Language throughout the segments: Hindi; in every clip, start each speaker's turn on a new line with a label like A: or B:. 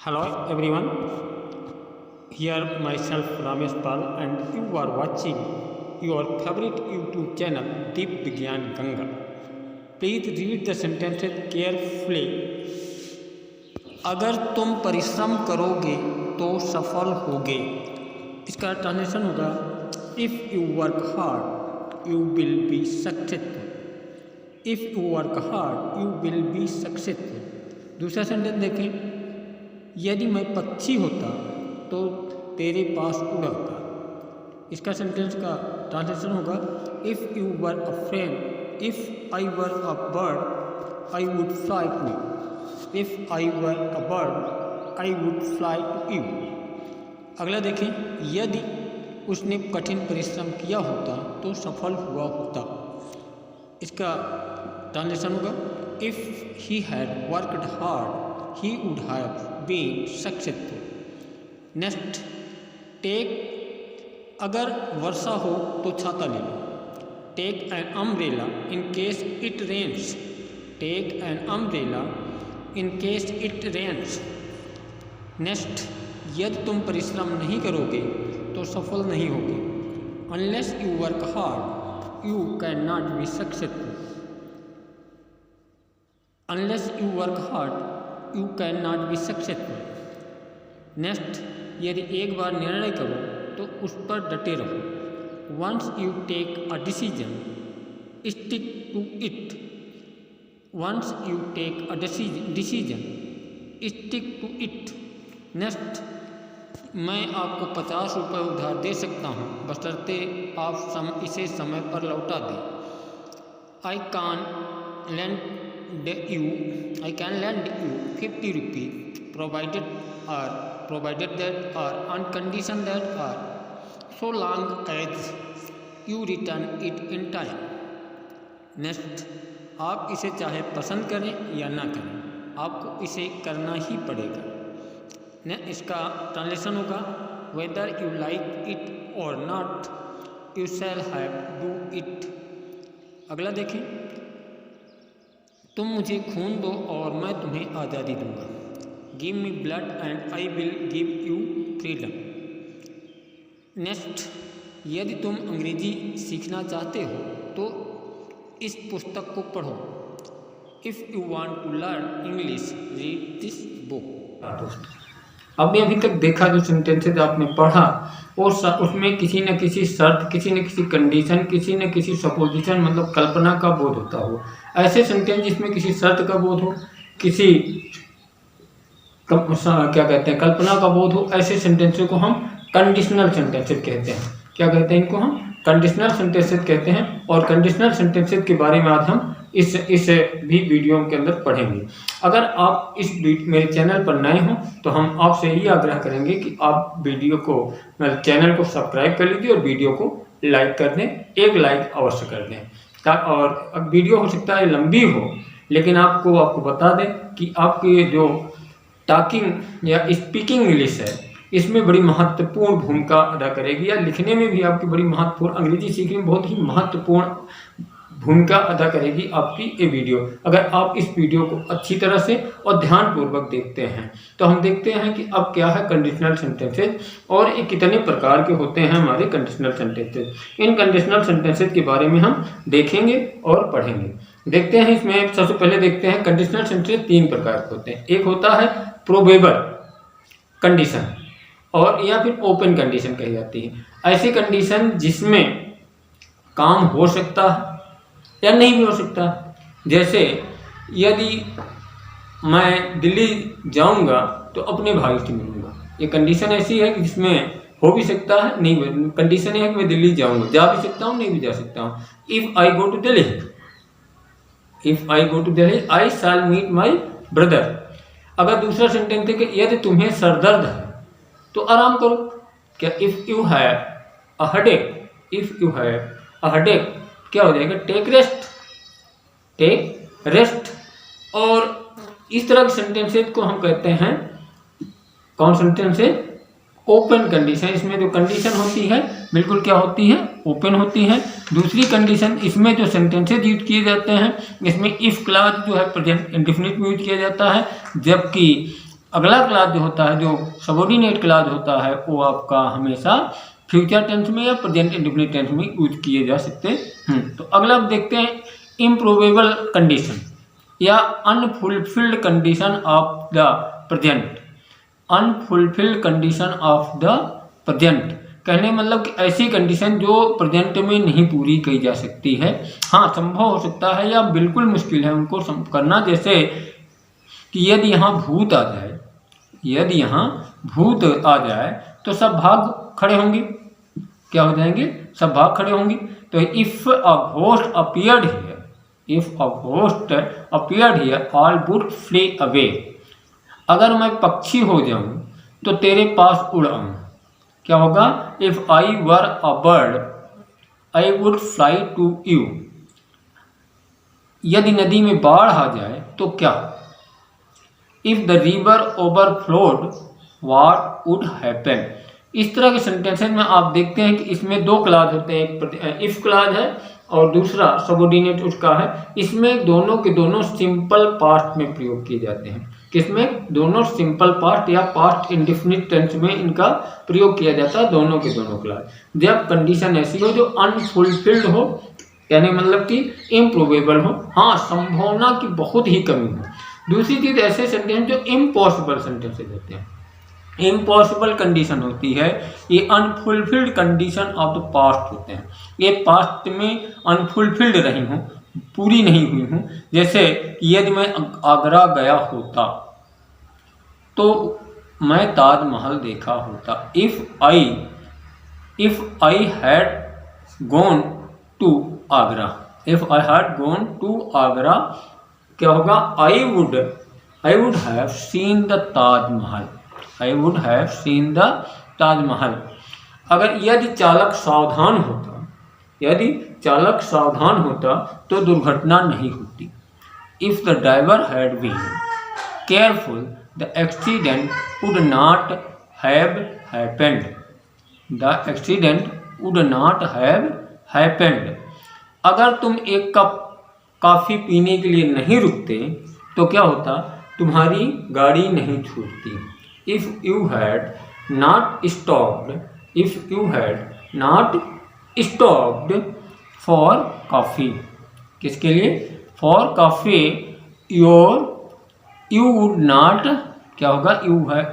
A: Hello everyone, here myself Ramesh Pal and you are watching your favorite YouTube channel Deep Vigyan Ganga. Please read the sentences carefully. अगर तुम परिश्रम करोगे तो सफल होगे। इसका ट्रांसलेशन होगा if you work hard you will be successful. If you work hard you will be successful. दूसरा सेंटेंस देखें, यदि मैं पक्षी होता तो तेरे पास उड़ाता। इसका सेंटेंस का ट्रांसलेशन होगा if you were a friend if I were a bird I would fly to you. If I were a bird I would fly to you. अगला देखें, यदि उसने कठिन परिश्रम किया होता तो सफल हुआ होता। इसका ट्रांसलेशन होगा if he had worked hard he would have been successful. Next, take अगर वर्षा हो तो छाता ले लो। Take an umbrella in case it rains. Take an umbrella in case it rains. Next, यदि तुम परिश्रम नहीं करोगे तो सफल नहीं होगे। Unless you work hard, you cannot be successful. Unless you work hard, you can not be successful. Next, यदि एक बार निर्णय करो तो उस पर डटे रहो। Once you take a decision stick to it. Once you take a decision stick to it. Next, मैं आपको 50 रुपये उधार दे सकता हूँ बशर्ते आप इसे समय पर लौटा दें। I can lend you 50 rupees provided that or on condition that or so long as you return it in time. Next, आप इसे चाहे पसंद करें या ना करें आपको इसे करना ही पड़ेगा। इसका ट्रांसलेशन होगा whether you like it or not you shall have do it. अगला देखें, तुम मुझे खून दो और मैं तुम्हें आज़ादी दूंगा। Give me blood and I will give you freedom. Next, यदि तुम अंग्रेजी सीखना चाहते हो तो इस पुस्तक को पढ़ो। If you want to learn English read this book. दोस्तों, आपने अभी तक देखा जो सेंटेंसेज आपने पढ़ा और उसमें किसी न किसी शर्त, किसी न किसी कंडीशन, किसी न किसी सपोजिशन मतलब कल्पना का बोध होता हो। ऐसे सेंटेंस जिसमें किसी शर्त का बोध हो, किसी क्या कहते हैं कल्पना का बोध हो, ऐसे सेंटेंसेस को हम कंडीशनल सेंटेंसेस कहते हैं। क्या कहते हैं इनको? हम कंडीशनल सेंटेंसेस कहते हैं। और कंडीशनल सेंटेंसेस के बारे में आज हम इस भी वीडियो के अंदर पढ़ेंगे। अगर आप मेरे चैनल पर नए हो तो हम आपसे यही आग्रह करेंगे कि आप मेरे चैनल को सब्सक्राइब कर लीजिए और वीडियो को लाइक कर दें। एक लाइक अवश्य कर दें। और अब वीडियो हो सकता है लंबी हो, लेकिन आपको बता दें कि आपकी जो टॉकिंग या स्पीकिंग इंग्लिश है इसमें बड़ी महत्वपूर्ण भूमिका अदा करेगी, या लिखने में भी आपकी बड़ी महत्वपूर्ण, अंग्रेजी सीखने में बहुत ही महत्वपूर्ण भूमिका अदा करेगी आपकी ये वीडियो। अगर आप इस वीडियो को अच्छी तरह से और ध्यानपूर्वक देखते हैं तो हम देखते हैं कि अब क्या है कंडीशनल सेंटेंसेस और ये कितने प्रकार के होते हैं हमारे कंडीशनल सेंटेंसेस। इन कंडीशनल सेंटेंसेस के बारे में हम देखेंगे और पढ़ेंगे। देखते हैं, इसमें सबसे पहले देखते हैं कंडीशनल सेंटेंस 3 प्रकार के होते हैं। एक होता है प्रोबेबल कंडीशन और या फिर ओपन कंडीशन कही जाती है। ऐसी कंडीशन जिसमें काम हो सकता है या नहीं भी हो सकता। जैसे यदि मैं दिल्ली जाऊंगा तो अपने भाई से मिलूंगा, ये कंडीशन ऐसी है कि जिसमें हो भी सकता है, नहीं। कंडीशन है कि मैं दिल्ली जाऊंगा, जा भी सकता हूँ, नहीं भी जा सकता हूँ। If I go to Delhi I shall meet my brother. अगर दूसरा सेंटेंस है कि यदि तुम्हें सरदर्द है तो आराम करो। क्या? If you have a headache क्या हो जाएगा? Take rest. और इस तरह के सेंटेंसेस को हम कहते हैं कौन सेंटेंसेस? Open condition. इसमें जो कंडीशन होती है बिल्कुल क्या होती है? ओपन होती है। दूसरी कंडीशन, इसमें जो सेंटेंसेस यूज किए जाते हैं इसमें इफ क्लॉज जो है प्रेजेंट इंडेफिनिट में यूज किया जाता है, जबकि अगला क्लास जो होता है, जो सबऑर्डिनेट क्लास होता है, वो आपका हमेशा फ्यूचर टेंस में या प्रेजेंट इंडेफिनिट टेंस में यूज किए जा सकते हैं। तो अगला आप देखते हैं इम्प्रोबेबल कंडीशन या unfulfilled condition of the present. Unfulfilled condition of the present कहने मतलब कि ऐसी कंडीशन जो प्रेजेंट में नहीं पूरी की जा सकती है। हाँ, संभव हो सकता है या बिल्कुल मुश्किल है उनको करना। जैसे कि यदि यहाँ भूत आ जाए, यदि यहाँ भूत आ जाए तो सब भाग खड़े होंगे। क्या हो जाएंगे? सब भाग खड़े होंगे। तो if a ghost appeared here, if a ghost appeared here all would flee away. अगर मैं पक्षी हो जाऊं तो तेरे पास उड़ आऊं। क्या होगा? If I were a bird I would fly to you. यदि नदी में बाढ़ आ जाए तो क्या? If the river overflowed what would happen. इस तरह के सेंटेंसेस में आप देखते हैं कि इसमें दो क्लास होते हैं, एक इफ क्लास है और दूसरा सबऑर्डिनेट उसका है। इसमें दोनों के दोनों सिंपल पास्ट में प्रयोग किए जाते हैं। किसमें? दोनों सिंपल पास्ट या पास्ट इंडेफिनिट टेंस में इनका प्रयोग किया जाता है, दोनों के दोनों क्लास। जब कंडीशन ऐसी हो जो अनफुलफिल्ड हो, यानी मतलब कि इम्प्रोबेबल हो, हाँ संभावना की बहुत ही कमी हो। दूसरी चीज ऐसे सेंटेंस जो इम्पॉसिबल सेंटेंसेस होते हैं। इम्पॉसिबल कंडीशन होती है, ये unfulfilled condition of the past होते हैं। ये पास्ट में अनफुलफिल्ड रही हूँ, पूरी नहीं हुई हूँ। जैसे यदि मैं आगरा गया होता तो मैं ताजमहल देखा होता। If I had gone to Agra, if I had gone to Agra क्या होगा? I would have seen the Taj Mahal, I would have seen the Taj Mahal. अगर यदि चालक सावधान होता, यदि चालक सावधान होता तो दुर्घटना नहीं होती। If the driver had been careful the accident would not have happened, the accident would not have happened. अगर तुम एक कप कॉफी पीने के लिए नहीं रुकते तो क्या होता? तुम्हारी गाड़ी नहीं छूटती। If you had not stopped, if you had not stopped for coffee, किसके लिए? For coffee, you would not क्या होगा?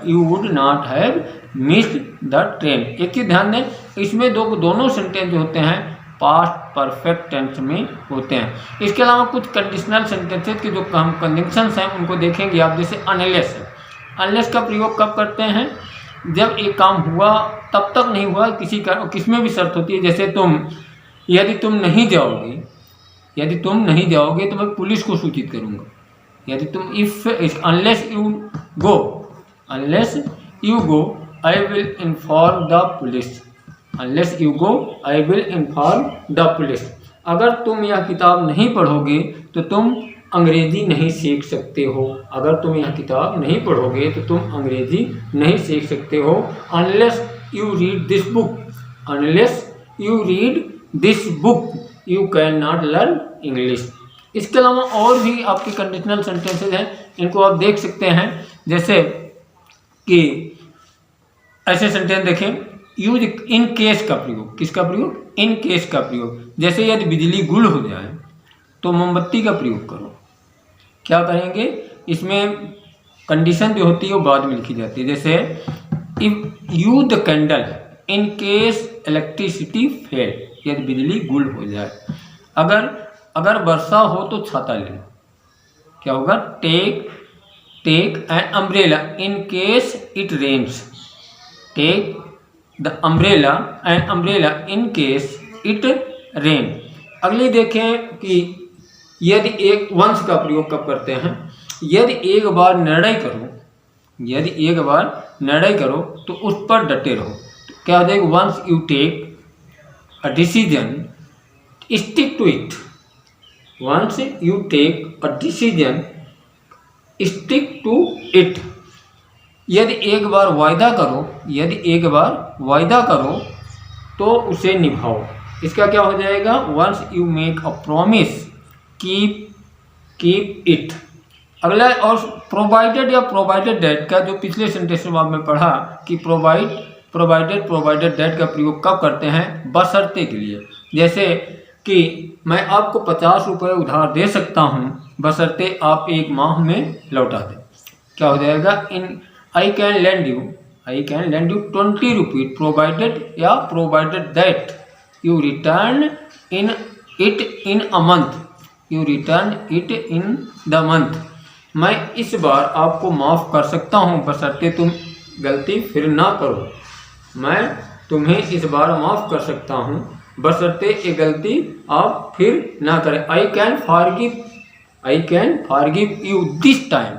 A: You would not have missed the train. एक चीज ध्यान दें, इसमें दोनों सेंटेंस जो होते हैं पास्ट परफेक्ट टेंस में होते हैं। इसके अलावा कुछ कंडीशनल सेंटेंसेस के जो हम कंजंक्शंस हैं उनको देखेंगे आप। जैसे अनलेस है, अनलेस का प्रयोग कब करते हैं? जब एक काम हुआ तब तक नहीं हुआ, किसमें भी शर्त होती है। जैसे यदि तुम नहीं जाओगे, यदि तुम नहीं जाओगे तो मैं पुलिस को सूचित करूंगा। यदि तुम unless you go I will inform the police, unless you go I will inform the police. अगर तुम यह किताब नहीं पढ़ोगे तो तुम अंग्रेजी नहीं सीख सकते हो। अगर तुम यह किताब नहीं पढ़ोगे तो तुम अंग्रेजी नहीं सीख सकते हो। Unless you read this book, unless you read this book you can not learn English. इसके अलावा और भी आपके कंडीशनल सेंटेंसेस हैं, इनको आप देख सकते हैं। जैसे कि ऐसे सेंटेंस देखें, यूज इन केस का प्रयोग। किसका प्रयोग? इन केस का प्रयोग। जैसे यदि बिजली गुल हो जाए तो मोमबत्ती का प्रयोग करो। क्या करेंगे? इसमें कंडीशन जो होती है वो बाद में लिखी जाती है। जैसे if use the candle in case electricity fail, यदि बिजली गुल हो जाए। अगर वर्षा हो तो छाता ले लो। क्या होगा? Take an umbrella in case it rains, take the umbrella in case it rain. अगली देखें कि यदि एक वंश का प्रयोग कब करते हैं? यदि एक बार निर्णय करो, यदि एक बार निर्णय करो तो उस पर डटे रहो। तो क्या हो जाएगा? Once you take a decision stick to it, once you take a decision stick to it. यदि एक बार वायदा करो, यदि एक बार वायदा करो तो उसे निभाओ। इसका क्या हो जाएगा? Once you make a promise keep it, अगला और प्रोवाइडेड या प्रोवाइडेड दैट का जो पिछले सेंटेंस में आपने पढ़ा कि प्रोवाइडेड दैट का प्रयोग कब करते हैं, बशर्ते के लिए। जैसे कि मैं आपको 50 रुपये उधार दे सकता हूँ बशर्ते आप 1 माह में लौटा दें। क्या हो जाएगा, in I can lend you 20 rupees provided या provided that you return it in a month. मैं इस बार आपको माफ़ कर सकता हूँ बशर्ते तुम गलती फिर ना करो। मैं तुम्हें इस बार माफ़ कर सकता हूँ बशर्ते ये गलती आप फिर ना करें। I can forgive you this time.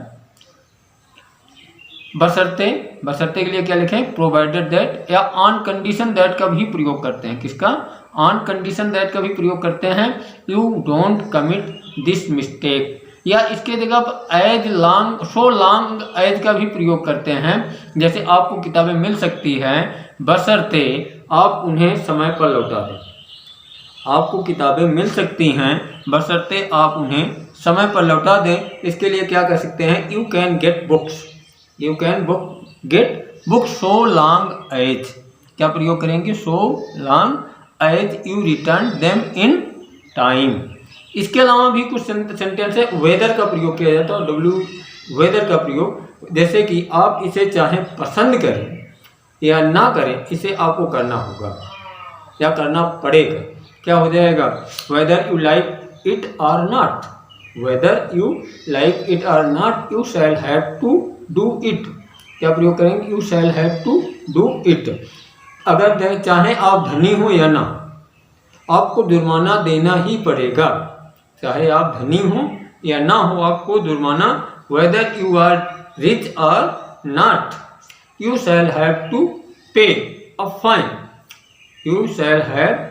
A: बशर्ते के लिए क्या लिखें, प्रोवाइडेड दैट या ऑन कंडीशन दैट का भी प्रयोग करते हैं। किसका, ऑन कंडीशन दैट का भी प्रयोग करते हैं। You don't commit this mistake, या इसके जगह as long so long as का भी प्रयोग करते हैं। जैसे आपको किताबें मिल सकती हैं बशर्ते आप उन्हें समय पर लौटा दें। आपको किताबें मिल सकती हैं बशर्ते आप उन्हें समय पर लौटा दें। इसके लिए क्या कर सकते हैं, you can get books so long as. क्या प्रयोग करेंगे, so long as you return them in time. इसके अलावा भी कुछ सेंटेंस है वेदर का प्रयोग किया जाता है, वेदर का प्रयोग। जैसे कि आप इसे चाहे पसंद करें या ना करें, इसे आपको करना होगा या करना पड़ेगा। क्या हो जाएगा, whether you like it or not, you shall have to do it. क्या प्रयोग करेंगे, you shall have to do it. अगर चाहे आप धनी हो या ना, आपको जुर्माना देना ही पड़ेगा। चाहे आप धनी हो या ना हो, आपको जुर्माना, वेदर यू आर रिच और not, you shall have to pay a fine. You shall have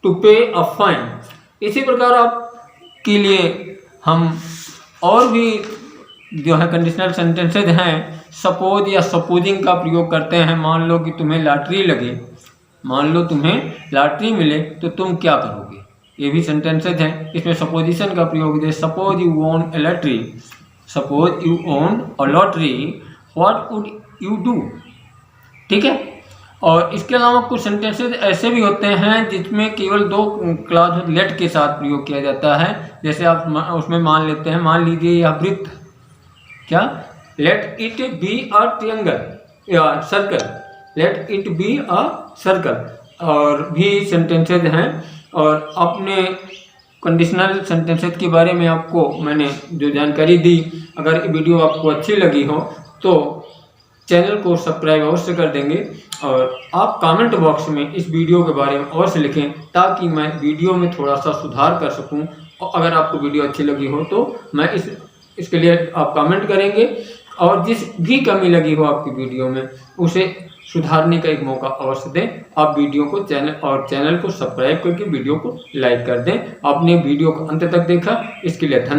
A: to pay a fine. इसी प्रकार आपके लिए हम और भी जो है कंडीशनल सेंटेंसेज हैं, सपोज या सपोजिंग का प्रयोग करते हैं। मान लो कि तुम्हें लॉटरी लगे, मान लो तुम्हें लॉटरी मिले तो तुम क्या करोगे, ये भी सेंटेंसेज हैं। इसमें सपोजिशन का प्रयोग है, suppose you own a lottery what would you do. ठीक है। और इसके अलावा कुछ सेंटेंसेज ऐसे भी होते हैं जिसमें केवल 2 क्लॉज लेट के साथ प्रयोग किया जाता है। जैसे आप उसमें मान लेते हैं, मान लीजिए यह वृत्त, क्या, let it be a triangle या circle, let it be a circle. और भी सेंटेंसेज हैं। और अपने कंडीशनल सेंटेंसेज के बारे में आपको मैंने जो जानकारी दी, अगर वीडियो आपको अच्छी लगी हो तो चैनल को सब्सक्राइब अवश्य कर देंगे। और आप कमेंट बॉक्स में इस वीडियो के बारे में अवश्य लिखें ताकि मैं वीडियो में थोड़ा सा सुधार कर सकूं। और अगर आपको वीडियो अच्छी लगी हो तो मैं इसके लिए आप कमेंट करेंगे, और जिस भी कमी लगी हो आपकी वीडियो में उसे सुधारने का एक मौका अवश्य दें। आप वीडियो को चैनल को सब्सक्राइब करके वीडियो को लाइक कर दें। आपने वीडियो को अंत तक देखा, इसके लिए धन्यवाद।